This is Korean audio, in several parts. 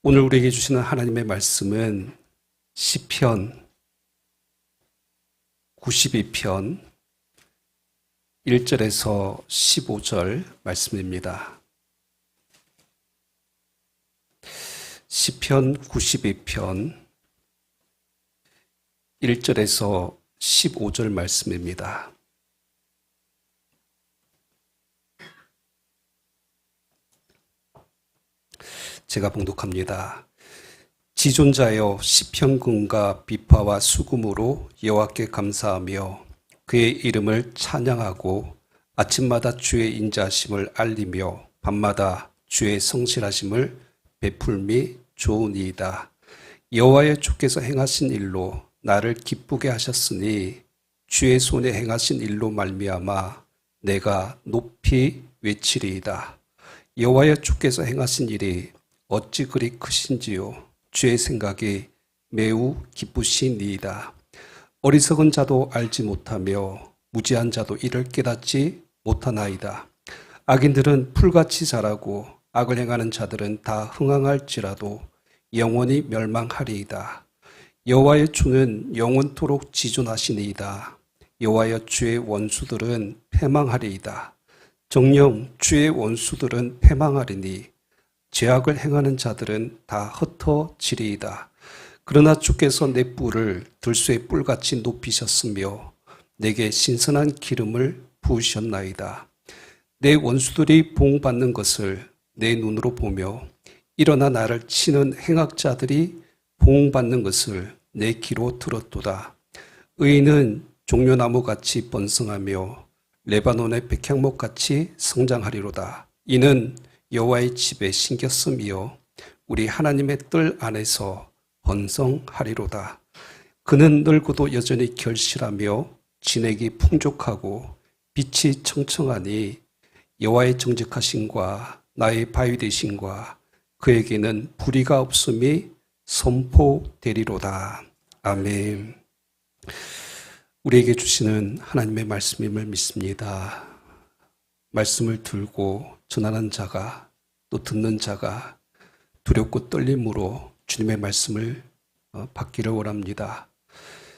오늘 우리에게 주시는 하나님의 말씀은 시편 92편 1절에서 15절 말씀입니다. 시편 92편 1절에서 15절 말씀입니다. 제가 봉독합니다. 지존자여 시편군과 비파와 수금으로 여호와께 감사하며 그의 이름을 찬양하고 아침마다 주의 인자하심을 알리며 밤마다 주의 성실하심을 베풀미 좋으니이다. 여호와여 주께서 행하신 일로 나를 기쁘게 하셨으니 주의 손에 행하신 일로 말미암아 내가 높이 외치리이다. 여호와여 주께서 행하신 일이 어찌 그리 크신지요. 주의 생각이 매우 기쁘시니이다. 어리석은 자도 알지 못하며 무지한 자도 이를 깨닫지 못하나이다. 악인들은 풀같이 자라고 악을 행하는 자들은 다 흥황할지라도 영원히 멸망하리이다. 여호와의 주는 영원토록 지존하시니이다. 여호와여 주의 원수들은 패망하리이다. 정녕 주의 원수들은 패망하리니 죄악을 행하는 자들은 다 흩어지리이다. 그러나 주께서 내 뿔을 들소의 뿔같이 높이셨으며 내게 신선한 기름을 부으셨나이다. 내 원수들이 보응받는 것을 내 눈으로 보며 일어나 나를 치는 행악자들이 보응받는 것을 내 귀로 들었도다. 의인은 종려나무같이 번성하며 레바논의 백향목같이 성장하리로다. 이는 여호와의 집에 심겼음이요 우리 하나님의 뜰 안에서 번성하리로다. 그는 늙어도 여전히 결실하며 진액이 풍족하고 빛이 청청하니 여호와의 정직하심과 나의 바위 되심과 그에게는 불의가 없음이 선포되리로다. 아멘. 우리에게 주시는 하나님의 말씀임을 믿습니다. 말씀을 들고 전하는 자가 또 듣는 자가 두렵고 떨림으로 주님의 말씀을 받기를 원합니다.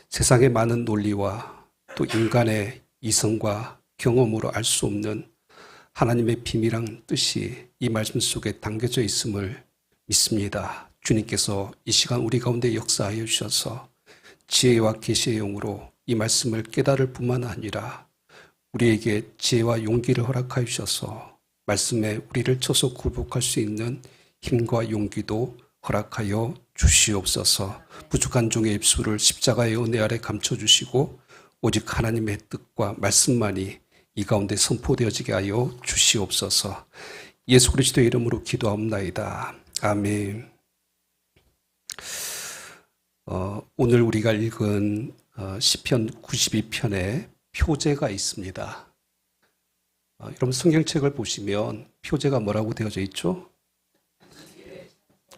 세상의 많은 논리와 또 인간의 이성과 경험으로 알 수 없는 하나님의 비밀한 뜻이 이 말씀 속에 담겨져 있음을 믿습니다. 주님께서 이 시간 우리 가운데 역사하여 주셔서 지혜와 계시의 영으로 이 말씀을 깨달을 뿐만 아니라 우리에게 지혜와 용기를 허락하여 주셔서 말씀에 우리를 쳐서 굴복할 수 있는 힘과 용기도 허락하여 주시옵소서. 부족한 종의 입술을 십자가의 은혜 아래 감춰주시고 오직 하나님의 뜻과 말씀만이 이 가운데 선포되어지게 하여 주시옵소서. 예수 그리스도의 이름으로 기도합나이다. 아멘. 오늘 우리가 읽은 시편 92편에 표제가 있습니다. 여러분 성경책을 보시면 표제가 뭐라고 되어져 있죠?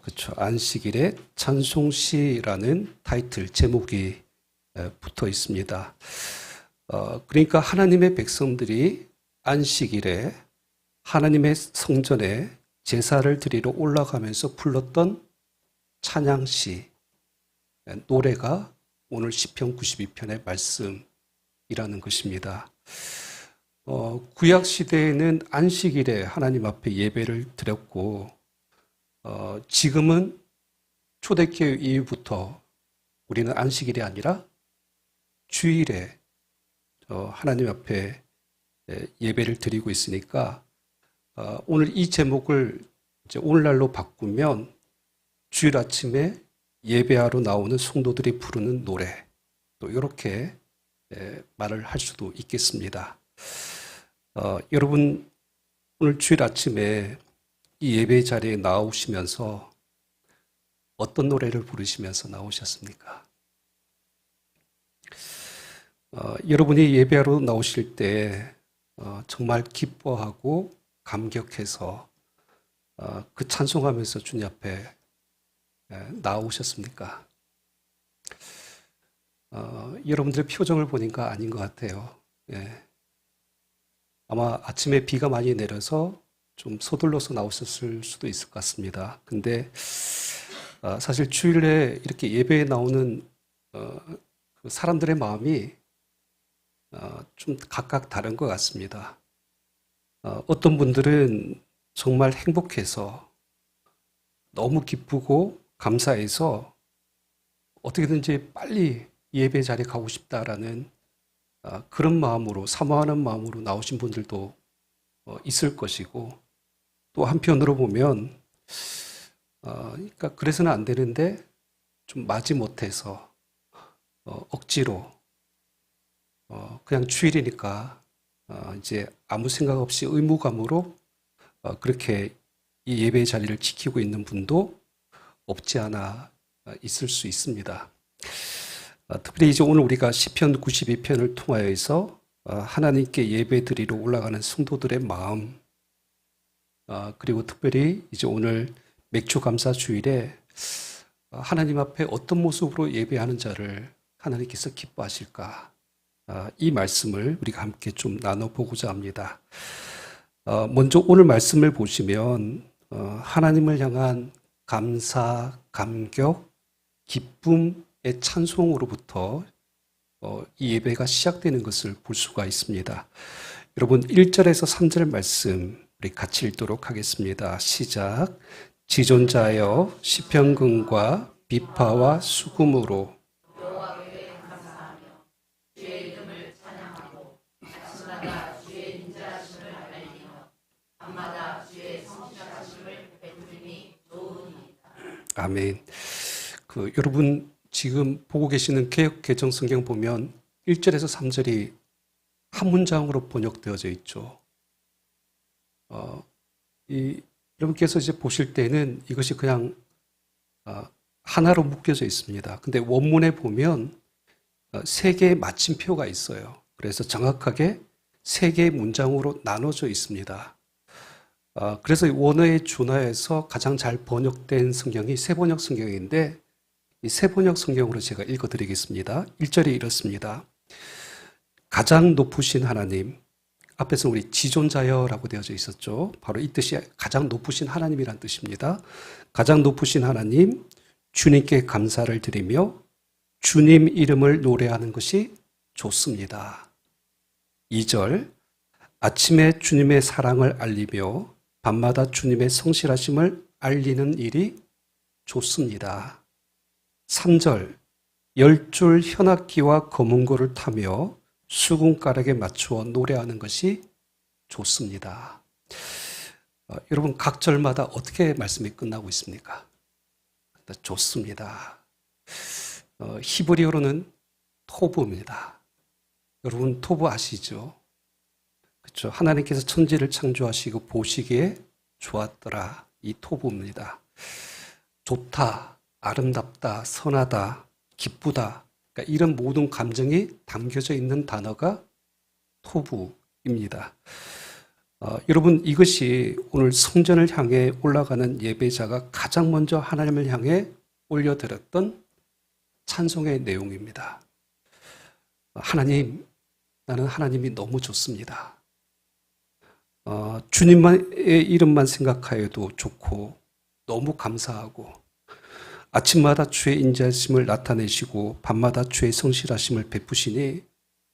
그렇죠. 안식일의 찬송시라는 타이틀 제목이 붙어 있습니다. 그러니까 하나님의 백성들이 안식일에 하나님의 성전에 제사를 드리러 올라가면서 불렀던 찬양시, 노래가 오늘 시편 92편의 말씀이라는 것입니다. 구약 시대에는 안식일에 하나님 앞에 예배를 드렸고 지금은 초대교회 이후부터 우리는 안식일이 아니라 주일에 하나님 앞에 예배를 드리고 있으니까 오늘 이 제목을 이제 오늘날로 바꾸면 주일 아침에 예배하러 나오는 성도들이 부르는 노래, 또 이렇게 말을 할 수도 있겠습니다. 여러분 오늘 주일 아침에 이 예배 자리에 나오시면서 어떤 노래를 부르시면서 나오셨습니까? 여러분이 예배하러 나오실 때 정말 기뻐하고 감격해서 그 찬송하면서 주님 앞에 나오셨습니까? 여러분들의 표정을 보니까 아닌 것 같아요. 예. 아마 아침에 비가 많이 내려서 좀 서둘러서 나오셨을 수도 있을 것 같습니다. 근데 사실 주일에 이렇게 예배에 나오는 그 사람들의 마음이 좀 각각 다른 것 같습니다. 어떤 분들은 정말 행복해서 너무 기쁘고 감사해서 어떻게든지 빨리 예배 자리에 가고 싶다라는 그런 마음으로, 사모하는 마음으로 나오신 분들도 있을 것이고, 또 한편으로 보면 그러니까 그래서는 안 되는데 좀 마지못해서 억지로 그냥 주일이니까 이제 아무 생각 없이 의무감으로 그렇게 이 예배의 자리를 지키고 있는 분도 없지 않아 있을 수 있습니다. 특별히 이제 오늘 우리가 시편 92편을 통하여서 하나님께 예배 드리러 올라가는 성도들의 마음, 그리고 특별히 이제 오늘 맥주 감사 주일에 하나님 앞에 어떤 모습으로 예배하는 자를 하나님께서 기뻐하실까? 이 말씀을 우리가 함께 좀 나눠보고자 합니다. 먼저 오늘 말씀을 보시면 하나님을 향한 감사, 감격, 기쁨의 찬송으로부터 이 예배가 시작되는 것을 볼 수가 있습니다. 여러분 1절에서 3절 말씀 우리 같이 읽도록 하겠습니다. 시작. 지존자여 시편금과 비파와 수금으로 아멘. 여러분 지금 보고 계시는 개역 개정 성경 보면 1절에서 3절이 한 문장으로 번역되어져 있죠. 여러분께서 이제 보실 때는 이것이 그냥 하나로 묶여져 있습니다. 근데 원문에 보면 세 개의 마침표가 있어요. 그래서 정확하게 세 개의 문장으로 나눠져 있습니다. 그래서 원어에 준하여서 가장 잘 번역된 성경이 세번역 성경인데 이 세번역 성경으로 제가 읽어드리겠습니다. 1절이 이렇습니다. 가장 높으신 하나님, 앞에서 우리 지존자여라고 되어져 있었죠. 바로 이 뜻이 가장 높으신 하나님이란 뜻입니다. 가장 높으신 하나님, 주님께 감사를 드리며 주님 이름을 노래하는 것이 좋습니다. 2절, 아침에 주님의 사랑을 알리며 밤마다 주님의 성실하심을 알리는 일이 좋습니다. 3절, 10줄 현악기와 검은고를 타며 수군가락에 맞추어 노래하는 것이 좋습니다. 여러분 각 절마다 어떻게 말씀이 끝나고 있습니까? 좋습니다. 히브리어로는 토브입니다. 여러분 토브 아시죠? 그렇죠? 하나님께서 천지를 창조하시고 보시기에 좋았더라. 이 토브입니다. 좋다, 아름답다, 선하다, 기쁘다. 그러니까 이런 모든 감정이 담겨져 있는 단어가 토부입니다. 여러분 이것이 오늘 성전을 향해 올라가는 예배자가 가장 먼저 하나님을 향해 올려드렸던 찬송의 내용입니다. 하나님, 나는 하나님이 너무 좋습니다. 주님의 이름만 생각하여도 좋고 너무 감사하고 아침마다 주의 인자하심을 나타내시고 밤마다 주의 성실하심을 베푸시니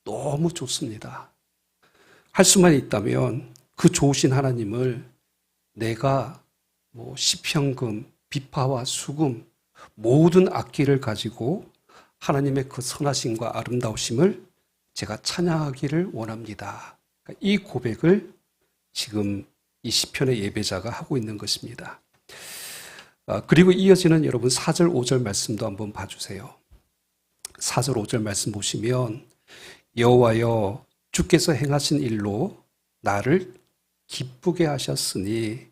너무 좋습니다. 할 수만 있다면 그 좋으신 하나님을 내가 시편금, 비파와 수금 모든 악기를 가지고 하나님의 그 선하심과 아름다우심을 제가 찬양하기를 원합니다. 이 고백을 지금 이 시편의 예배자가 하고 있는 것입니다. 그리고 이어지는 여러분 4절 5절 말씀도 한번 봐주세요. 4절 5절 말씀 보시면 여호와여 주께서 행하신 일로 나를 기쁘게 하셨으니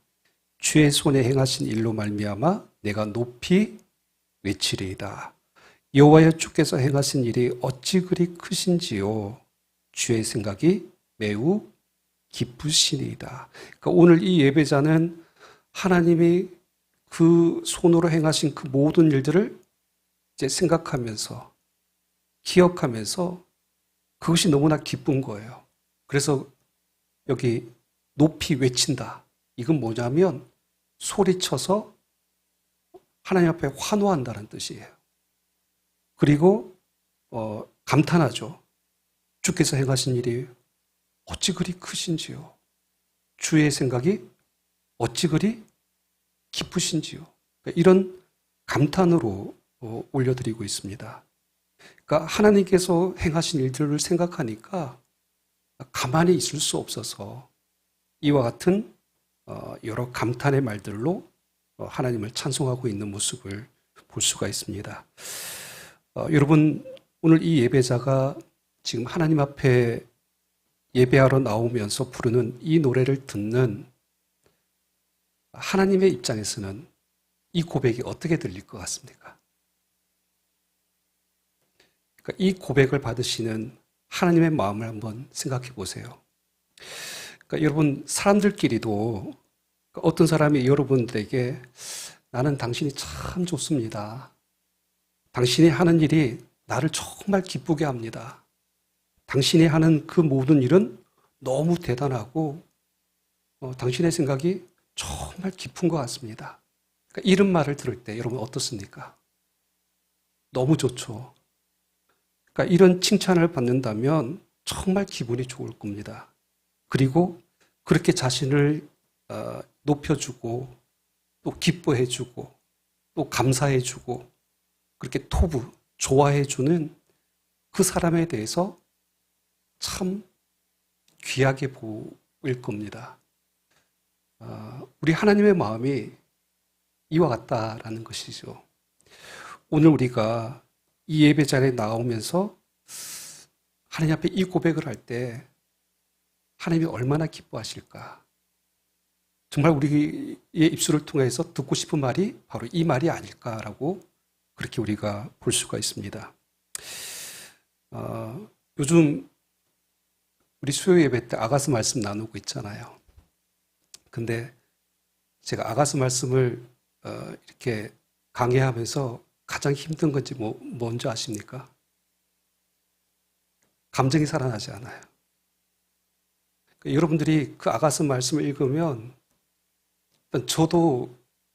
주의 손에 행하신 일로 말미암아 내가 높이 외치리이다. 여호와여 주께서 행하신 일이 어찌 그리 크신지요. 주의 생각이 매우 기쁘시니이다. 그러니까 오늘 이 예배자는 하나님이 그 손으로 행하신 그 모든 일들을 이제 생각하면서 기억하면서 그것이 너무나 기쁜 거예요. 그래서 여기 높이 외친다. 이건 뭐냐면 소리쳐서 하나님 앞에 환호한다는 뜻이에요. 그리고 감탄하죠. 주께서 행하신 일이 어찌 그리 크신지요. 주의 생각이 어찌 그리 깊으신지요. 이런 감탄으로 올려드리고 있습니다. 그러니까 하나님께서 행하신 일들을 생각하니까 가만히 있을 수 없어서 이와 같은 여러 감탄의 말들로 하나님을 찬송하고 있는 모습을 볼 수가 있습니다. 여러분, 오늘 이 예배자가 지금 하나님 앞에 예배하러 나오면서 부르는 이 노래를 듣는 하나님의 입장에서는 이 고백이 어떻게 들릴 것 같습니까? 그러니까 이 고백을 받으시는 하나님의 마음을 한번 생각해 보세요. 그러니까 여러분, 사람들끼리도 어떤 사람이 여러분들에게 나는 당신이 참 좋습니다. 당신이 하는 일이 나를 정말 기쁘게 합니다. 당신이 하는 그 모든 일은 너무 대단하고 당신의 생각이 정말 깊은 것 같습니다. 그러니까 이런 말을 들을 때 여러분 어떻습니까? 너무 좋죠. 그러니까 이런 칭찬을 받는다면 정말 기분이 좋을 겁니다. 그리고 그렇게 자신을 높여주고 또 기뻐해주고 또 감사해주고 그렇게 좋아해주는 그 사람에 대해서 참 귀하게 보일 겁니다. 우리 하나님의 마음이 이와 같다라는 것이죠. 오늘 우리가 이 예배 자리에 나오면서 하나님 앞에 이 고백을 할 때 하나님이 얼마나 기뻐하실까? 정말 우리의 입술을 통해서 듣고 싶은 말이 바로 이 말이 아닐까라고 그렇게 우리가 볼 수가 있습니다. 요즘 우리 수요 예배 때 아가서 말씀 나누고 있잖아요. 근데 제가 아가서 말씀을 이렇게 강해하면서 가장 힘든 건지 뭔지 아십니까? 감정이 살아나지 않아요. 여러분들이 그 아가서 말씀을 읽으면 저도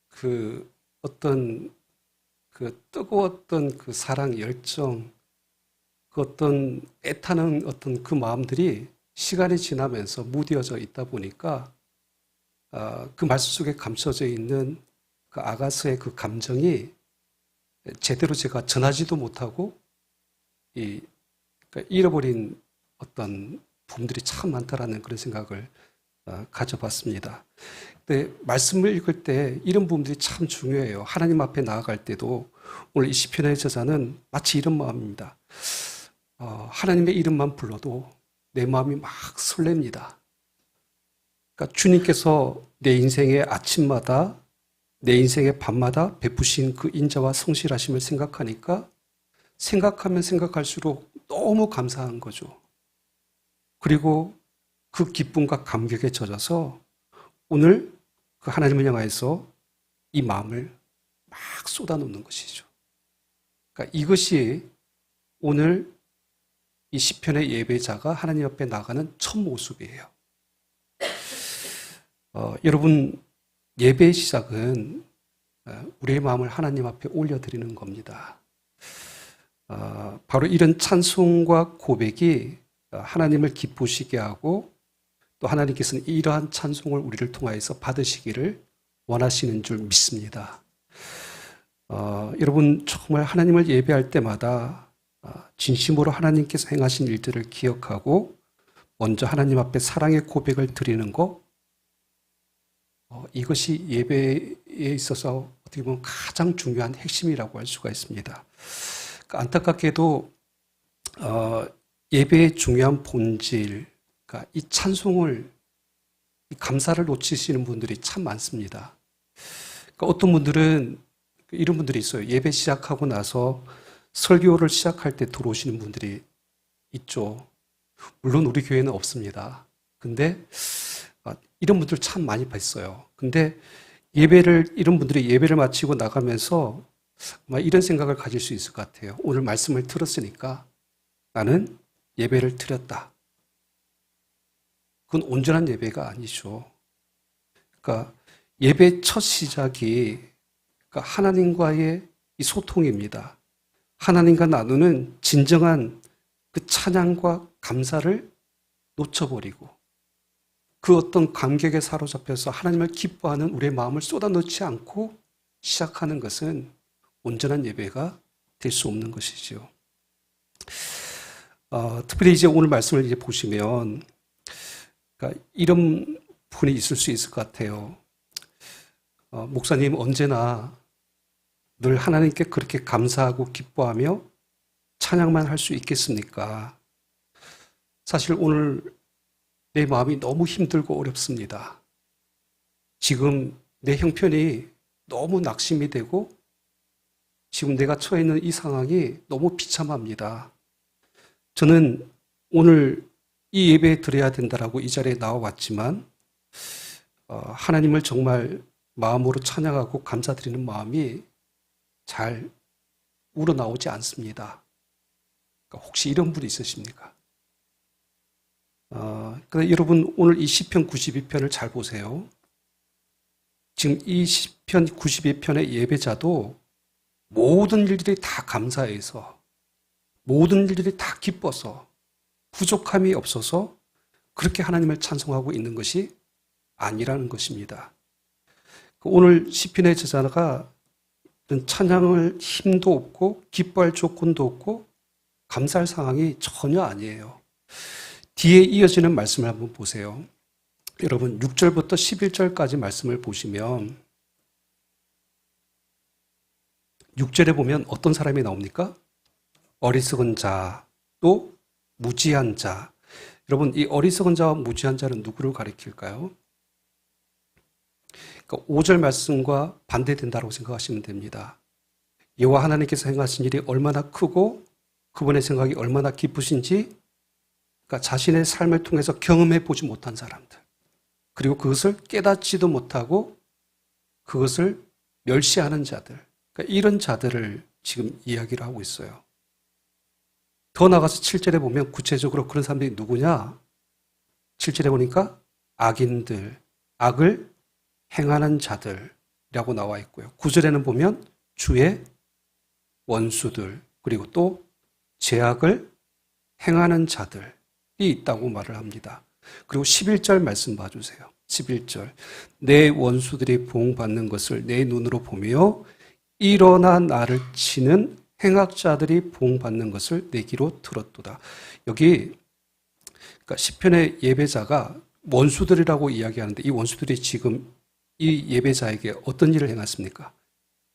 그 어떤 그 뜨거웠던 그 사랑, 열정, 그 어떤 애타는 어떤 그 마음들이 시간이 지나면서 무뎌져 있다 보니까 그 말씀 속에 감춰져 있는 그 아가서의 그 감정이 제대로 제가 전하지도 못하고 그러니까 잃어버린 어떤 부분들이 참 많다라는 그런 생각을 가져봤습니다. 근데 말씀을 읽을 때 이런 부분들이 참 중요해요. 하나님 앞에 나아갈 때도 오늘 이 시편의 저자는 마치 이런 마음입니다. 하나님의 이름만 불러도 내 마음이 막 설렙니다. 그러니까 주님께서 내 인생의 아침마다 내 인생의 밤마다 베푸신 그 인자와 성실하심을 생각하니까 생각하면 생각할수록 너무 감사한 거죠. 그리고 그 기쁨과 감격에 젖어서 오늘 그 하나님을 향해서 이 마음을 막 쏟아놓는 것이죠. 그러니까 이것이 오늘 이 시편의 예배자가 하나님 앞에 나가는 첫 모습이에요. 여러분, 예배의 시작은 우리의 마음을 하나님 앞에 올려드리는 겁니다. 바로 이런 찬송과 고백이 하나님을 기쁘시게 하고 또 하나님께서는 이러한 찬송을 우리를 통하여서 받으시기를 원하시는 줄 믿습니다. 여러분, 정말 하나님을 예배할 때마다 진심으로 하나님께서 행하신 일들을 기억하고 먼저 하나님 앞에 사랑의 고백을 드리는 것, 이것이 예배에 있어서 어떻게 보면 가장 중요한 핵심이라고 할 수가 있습니다. 그러니까 안타깝게도 예배의 중요한 본질, 그러니까 이 찬송을, 이 감사를 놓치시는 분들이 참 많습니다. 그러니까 어떤 분들은 이런 분들이 있어요. 예배 시작하고 나서 설교를 시작할 때 들어오시는 분들이 있죠. 물론 우리 교회는 없습니다. 근데 이런 분들 참 많이 봤어요. 근데 이런 분들이 예배를 마치고 나가면서 아마 이런 생각을 가질 수 있을 것 같아요. 오늘 말씀을 들었으니까 나는 예배를 드렸다. 그건 온전한 예배가 아니죠. 그러니까 예배 첫 시작이 그러니까 하나님과의 이 소통입니다. 하나님과 나누는 진정한 그 찬양과 감사를 놓쳐버리고 그 어떤 감격에 사로잡혀서 하나님을 기뻐하는 우리의 마음을 쏟아놓지 않고 시작하는 것은 온전한 예배가 될 수 없는 것이죠. 특별히 이제 오늘 말씀을 이제 보시면 그러니까 이런 분이 있을 수 있을 것 같아요. 목사님 언제나 늘 하나님께 그렇게 감사하고 기뻐하며 찬양만 할 수 있겠습니까? 사실 오늘 내 마음이 너무 힘들고 어렵습니다. 지금 내 형편이 너무 낙심이 되고 지금 내가 처해 있는 이 상황이 너무 비참합니다. 저는 오늘 이 예배에 드려야 된다라고 이 자리에 나와왔지만 하나님을 정말 마음으로 찬양하고 감사드리는 마음이 잘 우러나오지 않습니다. 그러니까 혹시 이런 분이 있으십니까? 그러니까 여러분 오늘 이 시편 92편을 잘 보세요. 지금 이 시편 92편의 예배자도 모든 일들이 다 감사해서 모든 일들이 다 기뻐서 부족함이 없어서 그렇게 하나님을 찬송하고 있는 것이 아니라는 것입니다. 오늘 시편의 제자가 찬양을 힘도 없고 기뻐할 조건도 없고 감사할 상황이 전혀 아니에요. 뒤에 이어지는 말씀을 한번 보세요. 여러분 6절부터 11절까지 말씀을 보시면 6절에 보면 어떤 사람이 나옵니까? 어리석은 자, 또 무지한 자. 여러분 이 어리석은 자와 무지한 자는 누구를 가리킬까요? 그러니까 5절 말씀과 반대된다고 생각하시면 됩니다. 여호와 하나님께서 행하신 일이 얼마나 크고 그분의 생각이 얼마나 깊으신지 그러니까 자신의 삶을 통해서 경험해 보지 못한 사람들 그리고 그것을 깨닫지도 못하고 그것을 멸시하는 자들 그러니까 이런 자들을 지금 이야기를 하고 있어요. 더 나아가서 7절에 보면 구체적으로 그런 사람들이 누구냐? 7절에 보니까 악인들, 악을 행하는 자들이라고 나와 있고요. 9절에는 보면 주의 원수들 그리고 또 죄악을 행하는 자들이 있다고 말을 합니다. 그리고 11절 말씀 봐주세요. 11절 내 원수들이 보응받는 것을 내 눈으로 보며 일어나 나를 치는 행악자들이 보응받는 것을 내 귀로 들었도다. 여기 그러니까 시편의 예배자가 원수들이라고 이야기하는데 이 원수들이 지금 이 예배자에게 어떤 일을 행했습니까?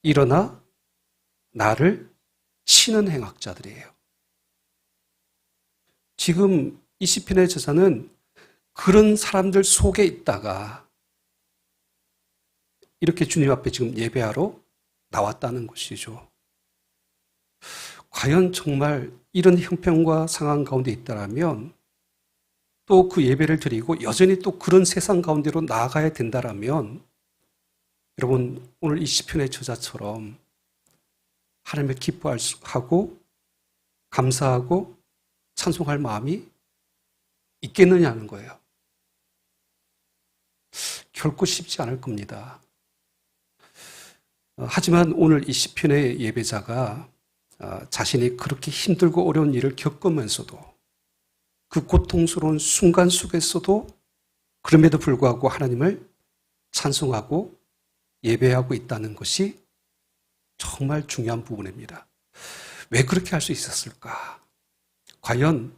일어나 나를 치는 행악자들이에요. 지금 이 시편의 제자는 그런 사람들 속에 있다가 이렇게 주님 앞에 지금 예배하러 나왔다는 것이죠. 과연 정말 이런 형편과 상황 가운데 있다라면 또 그 예배를 드리고 여전히 또 그런 세상 가운데로 나아가야 된다라면 여러분 오늘 이 시편의 저자처럼 하나님을 기뻐하고 감사하고 찬송할 마음이 있겠느냐는 거예요. 결코 쉽지 않을 겁니다. 하지만 오늘 이 시편의 예배자가 자신이 그렇게 힘들고 어려운 일을 겪으면서도 그 고통스러운 순간 속에서도 그럼에도 불구하고 하나님을 찬송하고 예배하고 있다는 것이 정말 중요한 부분입니다. 왜 그렇게 할 수 있었을까? 과연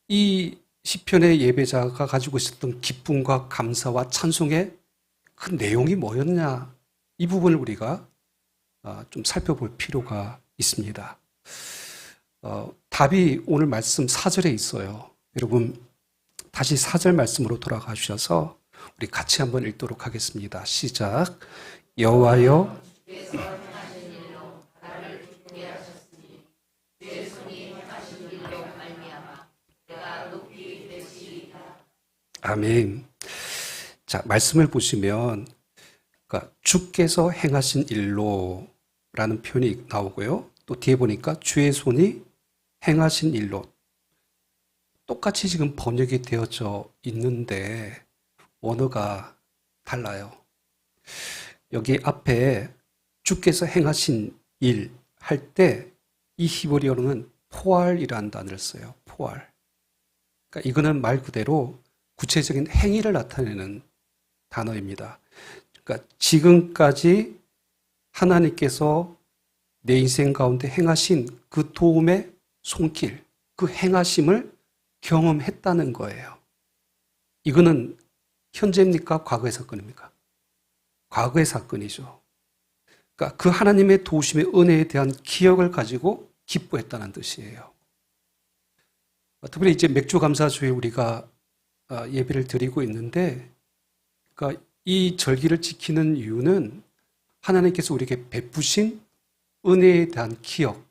이 시편의 예배자가 가지고 있었던 기쁨과 감사와 찬송의 그 내용이 뭐였냐? 이 부분을 우리가 좀 살펴볼 필요가 있습니다. 답이 오늘 말씀 4절에 있어요. 여러분 다시 4절 말씀으로 돌아가 주셔서 우리 같이 한번 읽도록 하겠습니다. 시작. 여호와여 아멘. 자, 말씀을 보시면 그러니까 주께서 행하신 일로라는 표현이 나오고요. 또 뒤에 보니까 주의 손이 행하신 일로 똑같이 지금 번역이 되어져 있는데 언어가 달라요. 여기 앞에 주께서 행하신 일 할 때 이 히브리어로는 포알이라는 단어를 써요. 포알. 그러니까 이거는 말 그대로 구체적인 행위를 나타내는 단어입니다. 그러니까 지금까지 하나님께서 내 인생 가운데 행하신 그 도움의 손길, 그 행하심을 경험했다는 거예요. 이거는 현재입니까? 과거의 사건입니까? 과거의 사건이죠. 그러니까 그 하나님의 도우심의 은혜에 대한 기억을 가지고 기뻐했다는 뜻이에요. 특별히 이제 맥주감사주에 우리가 예배를 드리고 있는데, 그러니까 이 절기를 지키는 이유는 하나님께서 우리에게 베푸신 은혜에 대한 기억,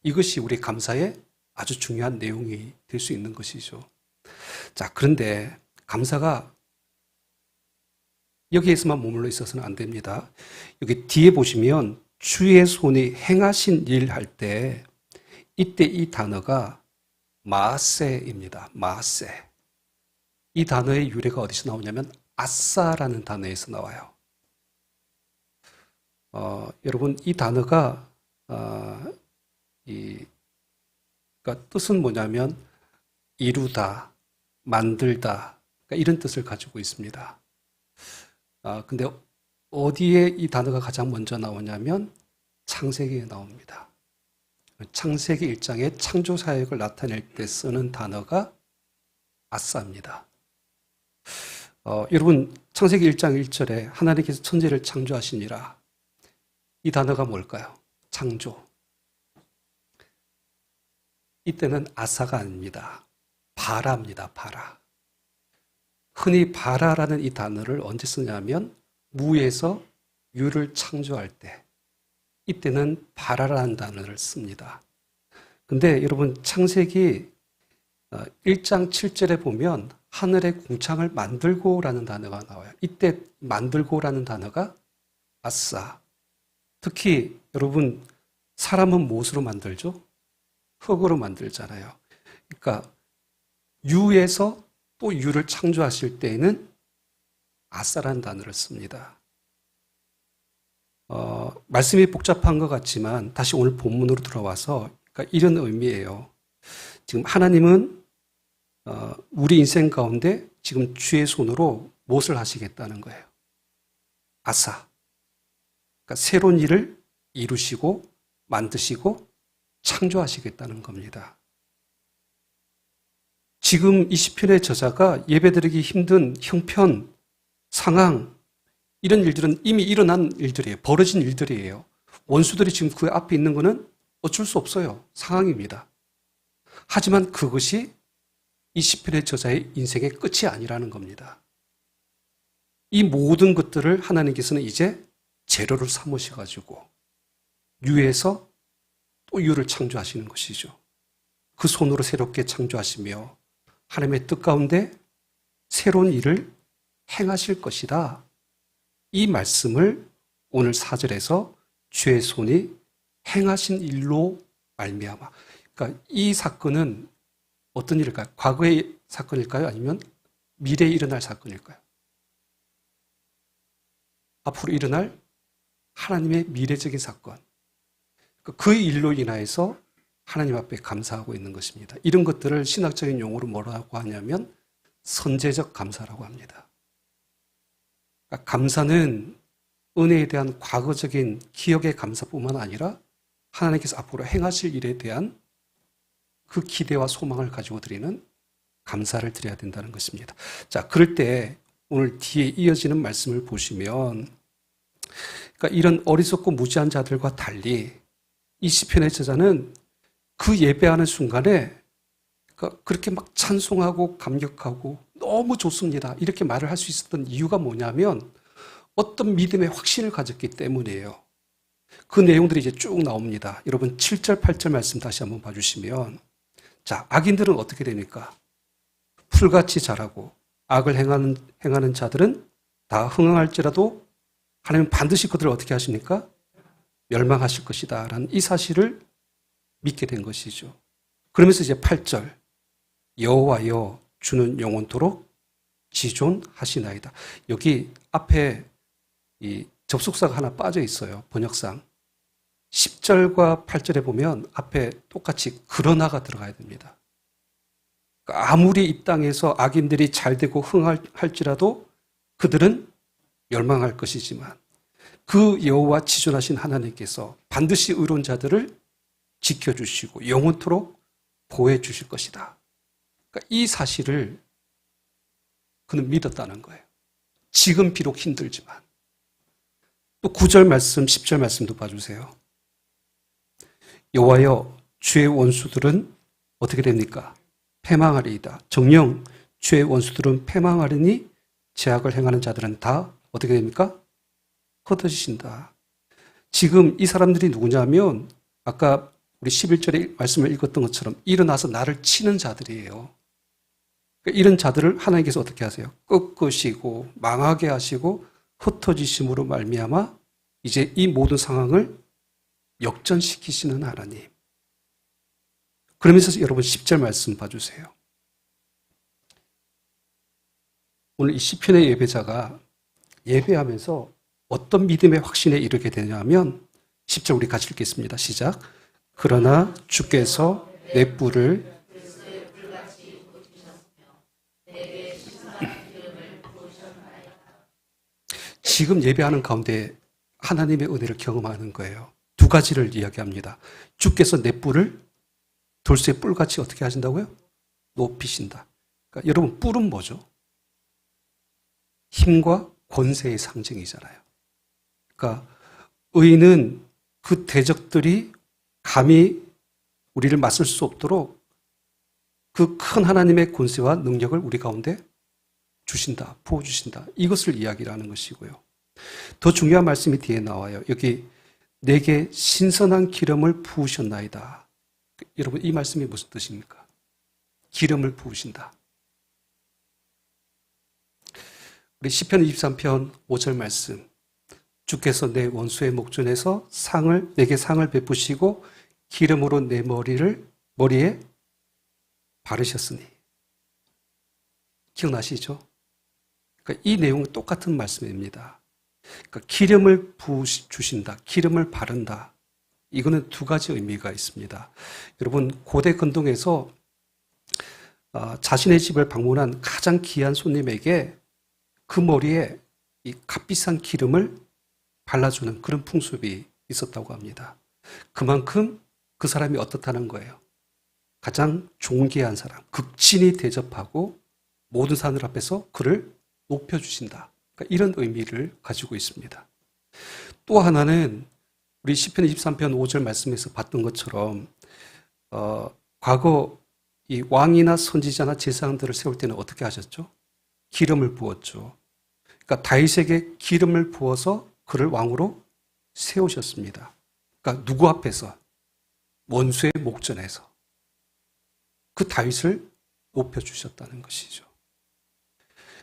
이것이 우리 감사의 아주 중요한 내용이 될 수 있는 것이죠. 자, 그런데 감사가 여기에서만 머물러 있어서는 안 됩니다. 여기 뒤에 보시면 주의 손이 행하신 일 할 때, 이때 이 단어가 마세입니다. 마세. 이 단어의 유래가 어디서 나오냐면 아싸라는 단어에서 나와요. 여러분, 이 단어가 그러니까 뜻은 뭐냐면 이루다, 만들다, 그러니까 이런 뜻을 가지고 있습니다. 근데 어디에 이 단어가 가장 먼저 나오냐면 창세기에 나옵니다. 창세기 1장의 창조 사역을 나타낼 때 쓰는 단어가 아싸입니다. 여러분, 창세기 1장 1절에 하나님께서 천지를 창조하시니라. 이 단어가 뭘까요? 창조. 이때는 아사가 아닙니다. 바라입니다. 바라. 흔히 바라라는 이 단어를 언제 쓰냐면 무에서 유를 창조할 때, 이때는 바라라는 단어를 씁니다. 근데 여러분, 창세기 1장 7절에 보면 하늘의 궁창을 만들고라는 단어가 나와요. 이때 만들고라는 단어가 아싸. 특히 여러분, 사람은 무엇으로 만들죠? 흙으로 만들잖아요. 그러니까 유에서 또 유를 창조하실 때에는 아싸라는 단어를 씁니다. 말씀이 복잡한 것 같지만 다시 오늘 본문으로 들어와서, 그러니까 이런 의미예요. 지금 하나님은 우리 인생 가운데 지금 주의 손으로 무엇을 하시겠다는 거예요? 아싸. 그러니까 새로운 일을 이루시고 만드시고 창조하시겠다는 겁니다. 지금 이 시편의 저자가 예배드리기 힘든 형편, 상황, 이런 일들은 이미 일어난 일들이에요. 벌어진 일들이에요. 원수들이 지금 그 앞에 있는 것은 어쩔 수 없어요. 상황입니다. 하지만 그것이 이 시편의 저자의 인생의 끝이 아니라는 겁니다. 이 모든 것들을 하나님께서는 이제 재료를 삼으셔가지고 유에서 또 유를 창조하시는 것이죠. 그 손으로 새롭게 창조하시며 하나님의 뜻 가운데 새로운 일을 행하실 것이다. 이 말씀을 오늘 4절에서 주의 손이 행하신 일로 말미암아. 그러니까 이 사건은 어떤 일일까요? 과거의 사건일까요? 아니면 미래에 일어날 사건일까요? 앞으로 일어날 하나님의 미래적인 사건. 그 일로 인하여서 하나님 앞에 감사하고 있는 것입니다. 이런 것들을 신학적인 용어로 뭐라고 하냐면 선제적 감사라고 합니다. 그러니까 감사는 은혜에 대한 과거적인 기억의 감사뿐만 아니라 하나님께서 앞으로 행하실 일에 대한 그 기대와 소망을 가지고 드리는 감사를 드려야 된다는 것입니다. 자, 그럴 때 오늘 뒤에 이어지는 말씀을 보시면, 그러니까 이런 어리석고 무지한 자들과 달리 이 시편의 저자는 그 예배하는 순간에 그렇게 막 찬송하고 감격하고 너무 좋습니다, 이렇게 말을 할 수 있었던 이유가 뭐냐면 어떤 믿음의 확신을 가졌기 때문이에요. 그 내용들이 이제 쭉 나옵니다. 여러분 7절 8절 말씀 다시 한번 봐주시면, 자, 악인들은 어떻게 됩니까? 풀같이 자라고 악을 행하는 자들은 다 흥황할지라도 하나님은 반드시 그들을 어떻게 하십니까? 멸망하실 것이다 라는 이 사실을 믿게 된 것이죠. 그러면서 이제 8절, 여호와여 주는 영원토록 지존하시나이다. 여기 앞에 이 접속사가 하나 빠져 있어요. 번역상. 10절과 8절에 보면 앞에 똑같이 그러나가 들어가야 됩니다. 그러니까 아무리 이 땅에서 악인들이 잘되고 흥할지라도 그들은 멸망할 것이지만 그 여호와 지존하신 하나님께서 반드시 의로운 자들을 지켜주시고 영원토록 보호해 주실 것이다. 그러니까 이 사실을 그는 믿었다는 거예요. 지금 비록 힘들지만. 또 9절 말씀, 10절 말씀도 봐주세요. 여호와여 주의 원수들은 어떻게 됩니까? 패망하리이다. 정녕 주의 원수들은 패망하리니 죄악을 행하는 자들은 다 어떻게 됩니까? 흩어지신다. 지금 이 사람들이 누구냐면 아까 우리 11절의 말씀을 읽었던 것처럼 일어나서 나를 치는 자들이에요. 그러니까 이런 자들을 하나님께서 어떻게 하세요? 꺾으시고 망하게 하시고 흩어지심으로 말미암아 이제 이 모든 상황을 역전시키시는 하나님. 그러면서 여러분 10절 말씀 봐주세요. 오늘 이 시편의 예배자가 예배하면서 어떤 믿음의 확신에 이르게 되냐면 10절 우리 같이 읽겠습니다. 시작. 그러나 주께서 내 뿔을 지금 예배하는 가운데 하나님의 은혜를 경험하는 거예요. 두 가지를 이야기합니다. 주께서 내 뿔을 돌쇠 뿔같이 어떻게 하신다고요? 높이신다. 그러니까 여러분 뿔은 뭐죠? 힘과 권세의 상징이잖아요. 그러니까 의인은 그 대적들이 감히 우리를 맞설 수 없도록 그 큰 하나님의 권세와 능력을 우리 가운데 주신다, 부어주신다. 이것을 이야기하는 것이고요. 더 중요한 말씀이 뒤에 나와요. 여기 내게 신선한 기름을 부으셨나이다. 여러분 이 말씀이 무슨 뜻입니까? 기름을 부으신다. 우리 시편 23편 5절 말씀. 주께서 내 원수의 목전에서 내게 상을 베푸시고 기름으로 내 머리에 바르셨으니. 기억나시죠? 그러니까 이 내용은 똑같은 말씀입니다. 그러니까 기름을 부으주신다. 기름을 바른다. 이거는 두 가지 의미가 있습니다. 여러분 고대 근동에서 자신의 집을 방문한 가장 귀한 손님에게 그 머리에 이 값비싼 기름을 발라주는 그런 풍습이 있었다고 합니다. 그만큼 그 사람이 어떻다는 거예요? 가장 존귀한 사람, 극진히 대접하고 모든 사람들 앞에서 그를 높여주신다. 그러니까 이런 의미를 가지고 있습니다. 또 하나는 우리 시편 23편 5절 말씀에서 봤던 것처럼 과거 이 왕이나 선지자나 제사장들을 세울 때는 어떻게 하셨죠? 기름을 부었죠. 그러니까 다윗에게 기름을 부어서 그를 왕으로 세우셨습니다. 그러니까 누구 앞에서? 원수의 목전에서 그 다윗을 높여주셨다는 것이죠.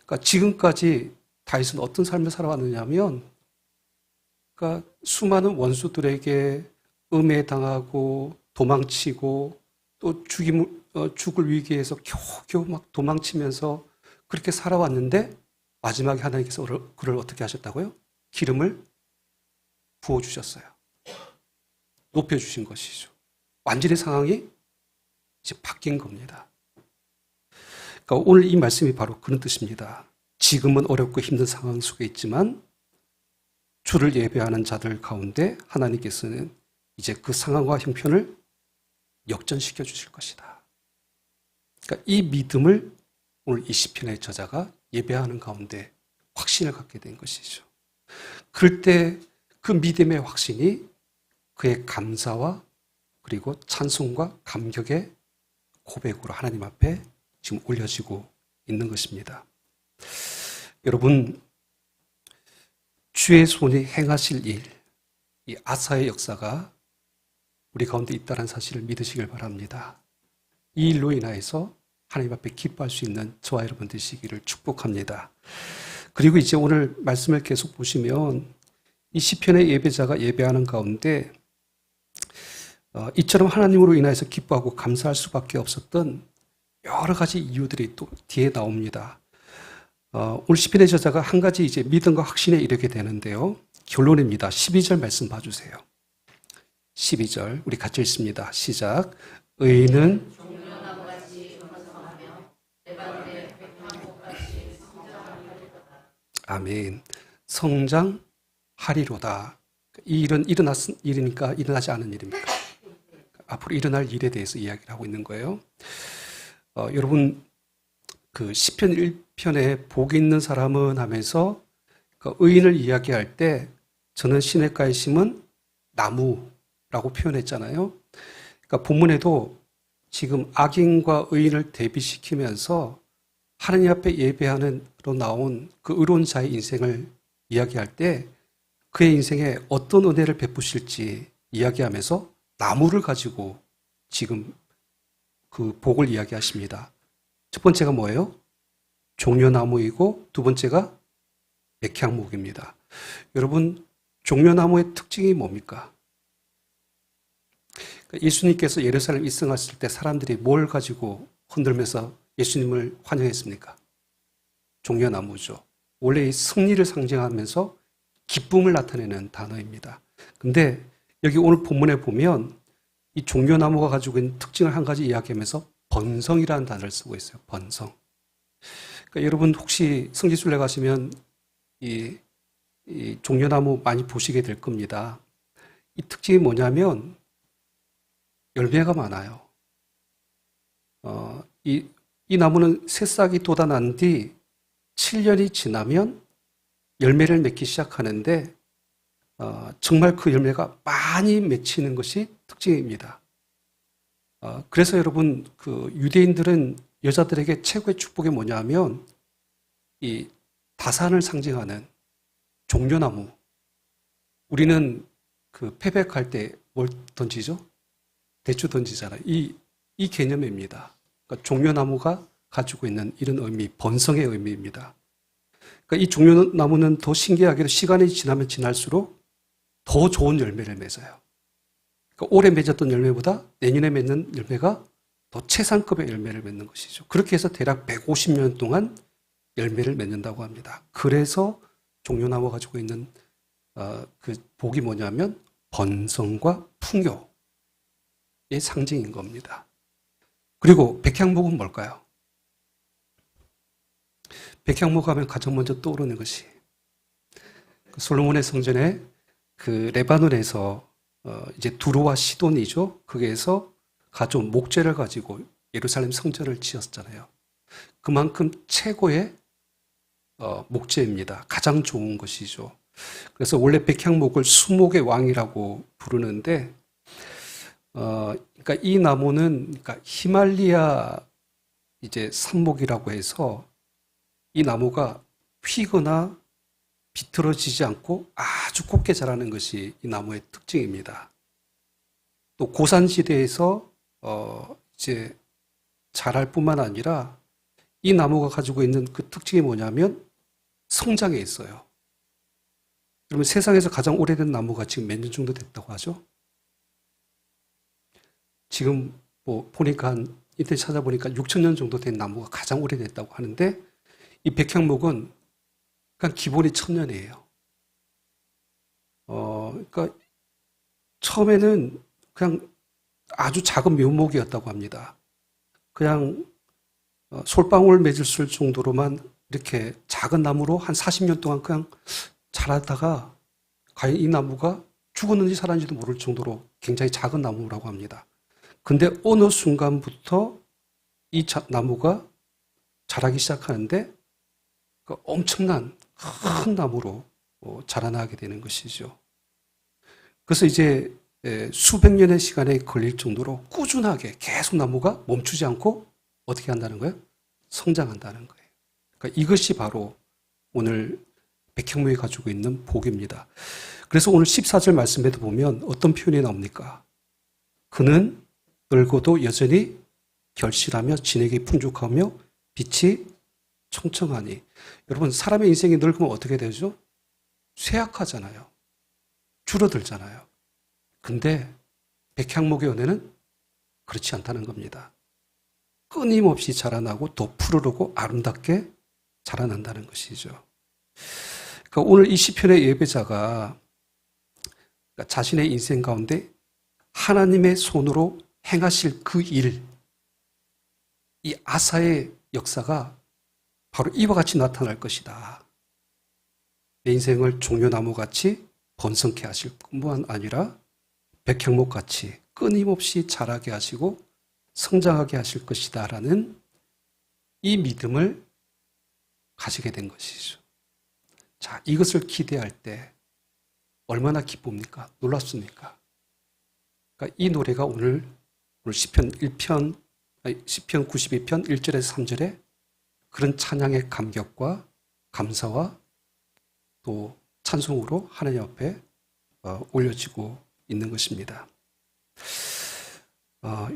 그러니까 지금까지 다윗은 어떤 삶을 살아왔느냐면 그러니까 수많은 원수들에게 음해당하고 도망치고 또 죽을 위기에서 겨우겨우 막 도망치면서 그렇게 살아왔는데 마지막에 하나님께서 그를 어떻게 하셨다고요? 기름을 부어주셨어요. 높여주신 것이죠. 완전히 상황이 이제 바뀐 겁니다. 그러니까 오늘 이 말씀이 바로 그런 뜻입니다. 지금은 어렵고 힘든 상황 속에 있지만 주를 예배하는 자들 가운데 하나님께서는 이제 그 상황과 형편을 역전시켜 주실 것이다. 그러니까 이 믿음을 오늘 이 시편의 저자가 예배하는 가운데 확신을 갖게 된 것이죠. 그럴 때 그 믿음의 확신이 그의 감사와 그리고 찬송과 감격의 고백으로 하나님 앞에 지금 올려지고 있는 것입니다. 여러분, 주의 손이 행하실 일, 이 아사의 역사가 우리 가운데 있다는 사실을 믿으시길 바랍니다. 이 일로 인하여서 하나님 앞에 기뻐할 수 있는 저와 여러분 되시기를 축복합니다. 그리고 이제 오늘 말씀을 계속 보시면 이 시편의 예배자가 예배하는 가운데 이처럼 하나님으로 인하여서 기뻐하고 감사할 수밖에 없었던 여러 가지 이유들이 또 뒤에 나옵니다. 오늘 시편의 저자가 한 가지 이제 믿음과 확신에 이르게 되는데요. 결론입니다. 12절 말씀 봐주세요. 12절 우리 같이 읽습니다. 시작. 의인은 아멘. 성장하리로다. 이 일은 일어났 일이니까 일어나지 않은 일입니까? 앞으로 일어날 일에 대해서 이야기를 하고 있는 거예요. 여러분 그 시편 1편에 복이 있는 사람은 하면서 그 의인을 이야기할 때 저는 시냇가에 심은 나무라고 표현했잖아요. 그러니까 본문에도 지금 악인과 의인을 대비시키면서 하나님 앞에 예배하는로 나온 그 의로운 자의 인생을 이야기할 때 그의 인생에 어떤 은혜를 베푸실지 이야기하면서 나무를 가지고 지금 그 복을 이야기하십니다. 첫 번째가 뭐예요? 종려나무이고 두 번째가 백향목입니다. 여러분 종려나무의 특징이 뭡니까? 예수님께서 예루살렘 입성하실 때 사람들이 뭘 가지고 흔들면서 예수님을 환영했습니까? 종려나무죠. 원래 이 승리를 상징하면서 기쁨을 나타내는 단어입니다. 근데 여기 오늘 본문에 보면 이 종려나무가 가지고 있는 특징을 한 가지 이야기하면서 번성이라는 단어를 쓰고 있어요. 번성. 그러니까 여러분 혹시 성지순례 가시면 이 종려나무 많이 보시게 될 겁니다. 이 특징이 뭐냐면 열매가 많아요. 이 나무는 새싹이 돋아난 뒤 7년이 지나면 열매를 맺기 시작하는데 정말 그 열매가 많이 맺히는 것이 특징입니다. 그래서 여러분 그 유대인들은 여자들에게 최고의 축복이 뭐냐면 이 다산을 상징하는 종려나무. 우리는 그 패백할 때 뭘 던지죠? 대추 던지잖아요. 이 개념입니다. 그러니까 종려나무가 가지고 있는 이런 의미, 번성의 의미입니다. 그러니까 이 종려나무는 더 신기하게도 시간이 지나면 지날수록 더 좋은 열매를 맺어요. 그러니까 올해 맺었던 열매보다 내년에 맺는 열매가 더 최상급의 열매를 맺는 것이죠. 그렇게 해서 대략 150년 동안 열매를 맺는다고 합니다. 그래서 종려나무가 가지고 있는 그 복이 뭐냐면 번성과 풍요의 상징인 겁니다. 그리고 백향목은 뭘까요? 백향목 하면 가장 먼저 떠오르는 것이 솔로몬의 성전에 그 레바논에서 이제 두로와 시돈이죠. 거기에서 가져온 목재를 가지고 예루살렘 성전을 지었잖아요. 그만큼 최고의 목재입니다. 가장 좋은 것이죠. 그래서 원래 백향목을 수목의 왕이라고 부르는데, 그러니까 이 나무는 그러니까 히말리아 이제 산목이라고 해서 이 나무가 휘거나 비틀어지지 않고 아주 곱게 자라는 것이 이 나무의 특징입니다. 또 고산지대에서 이제 자랄 뿐만 아니라 이 나무가 가지고 있는 그 특징이 뭐냐면 성장에 있어요. 그러면 세상에서 가장 오래된 나무가 지금 몇 년 정도 됐다고 하죠? 지금 뭐 보니까 인터넷 찾아보니까 6,000년 정도 된 나무가 가장 오래됐다고 하는데 이 백향목은 그냥 기본이 1,000년이에요. 그러니까 처음에는 그냥 아주 작은 묘목이었다고 합니다. 그냥 솔방울 맺을 정도로만 이렇게 작은 나무로 한 40년 동안 그냥 자라다가 과연 이 나무가 죽었는지 살았는지도 모를 정도로 굉장히 작은 나무라고 합니다. 근데 어느 순간부터 이 나무가 자라기 시작하는데 그 엄청난 큰 나무로 자라나게 되는 것이죠. 그래서 이제 수백 년의 시간에 걸릴 정도로 꾸준하게 계속 나무가 멈추지 않고 어떻게 한다는 거예요? 성장한다는 거예요. 그러니까 이것이 바로 오늘 백향목이 가지고 있는 복입니다. 그래서 오늘 14절 말씀에도 보면 어떤 표현이 나옵니까? 그는 늙어도 여전히 결실하며 진액이 풍족하며 빛이 청청하니. 여러분 사람의 인생이 늙으면 어떻게 되죠? 쇠약하잖아요. 줄어들잖아요. 근데 백향목의 은혜는 그렇지 않다는 겁니다. 끊임없이 자라나고 더 푸르르고 아름답게 자라난다는 것이죠. 그러니까 오늘 이 시편의 예배자가 자신의 인생 가운데 하나님의 손으로 행하실 그 일, 이 아사의 역사가 바로 이와 같이 나타날 것이다. 내 인생을 종려나무같이 번성케 하실 뿐만 아니라 백향목같이 끊임없이 자라게 하시고 성장하게 하실 것이다 라는 이 믿음을 가지게 된 것이죠. 자, 이것을 기대할 때 얼마나 기쁩니까? 놀랍습니까? 그러니까 이 노래가 오늘 시편 92편 1절에서 3절에 그런 찬양의 감격과 감사와 또 찬송으로 하나님 앞에 올려지고 있는 것입니다.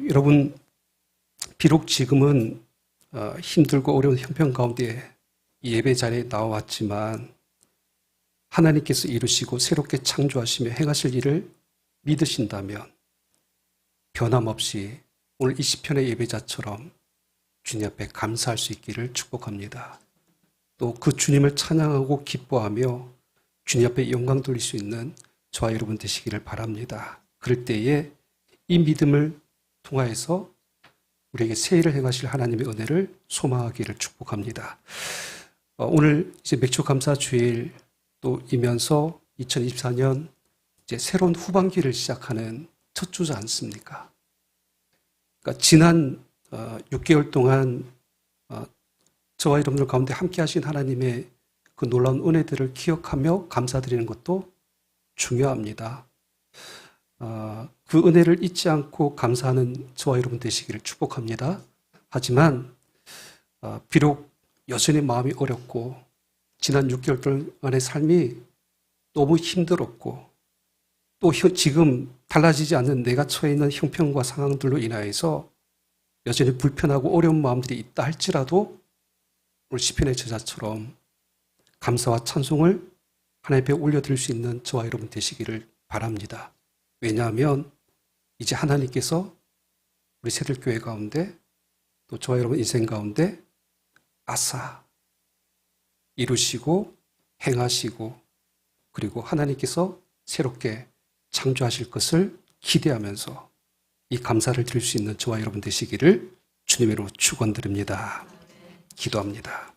여러분, 비록 지금은 힘들고 어려운 형편 가운데 이 예배 자리에 나와왔지만 하나님께서 이루시고 새롭게 창조하시며 행하실 일을 믿으신다면 변함없이 오늘 이 시편의 예배자처럼 주님 앞에 감사할 수 있기를 축복합니다. 또 그 주님을 찬양하고 기뻐하며 주님 앞에 영광 돌릴 수 있는 저와 여러분 되시기를 바랍니다. 그럴 때에 이 믿음을 통하여서 우리에게 새 일을 행하실 하나님의 은혜를 소망하기를 축복합니다. 오늘 이제 맥주감사 주일 또 이면서 2024년 이제 새로운 후반기를 시작하는 첫 주지 않습니까? 그러니까 지난 6개월 동안 저와 여러분들 가운데 함께 하신 하나님의 그 놀라운 은혜들을 기억하며 감사드리는 것도 중요합니다. 그 은혜를 잊지 않고 감사하는 저와 여러분 되시기를 축복합니다. 하지만 비록 여전히 마음이 어렵고 지난 6개월 동안의 삶이 너무 힘들었고 또 지금 달라지지 않는 내가 처해 있는 형편과 상황들로 인하여서 여전히 불편하고 어려운 마음들이 있다 할지라도 오늘 시편의 저자처럼 감사와 찬송을 하나님 앞에 올려드릴 수 있는 저와 여러분 되시기를 바랍니다. 왜냐하면 이제 하나님께서 우리 새들교회 가운데 또 저와 여러분 인생 가운데 아사 이루시고 행하시고 그리고 하나님께서 새롭게 창조하실 것을 기대하면서 이 감사를 드릴 수 있는 저와 여러분 되시기를 주님으로 축원드립니다. 기도합니다.